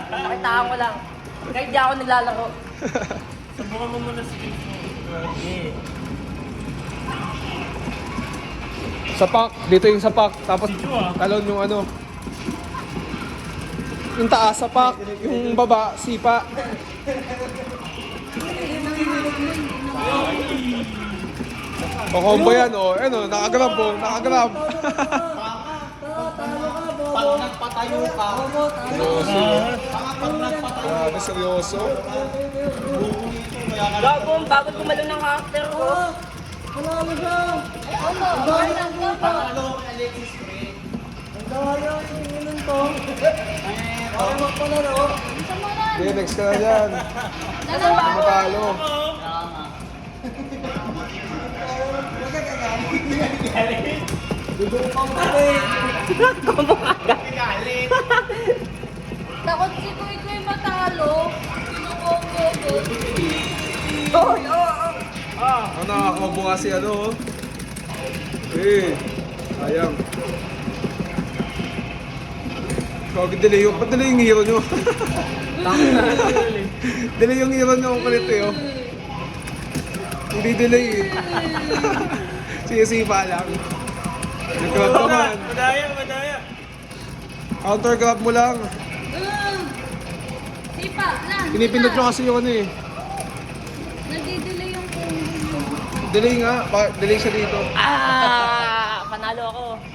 Pakitaan ko lang. Kahit di ako naglalaro. Subukan mo muna si James mo. Okay. Sapak, dito yung sapak. Tapos talon yung ano. Yung taas, sapak. Yung baba, sipa. O combo yan, o. Ano, nakagrab po, nakagrab. Pag nagpatayo ka, Grabe, seryoso. Gagong, bago gumalo ng character ko. panalo kay Alexis Pre. Okay, next ka na dyan. Matalo. Galit. Takot si Kuy Kuy matalo. Kinukombo ko. Ano, nakakakombo nga si ano, oh. Eh, sayang. Kaya delay yung, ba't delay yung hero nyo? Delay yung hero nyo, ang kulit eh, oh. Hindi delay eh. Sinisipa lang. Nag-grab naman. Madaya, madaya. Counter grab mo lang. Sipa lang. Pinipindot nyo kasi yung ano eh. Nagdidelay yung combo. Delay nga, delay siya dito. Panalo ako.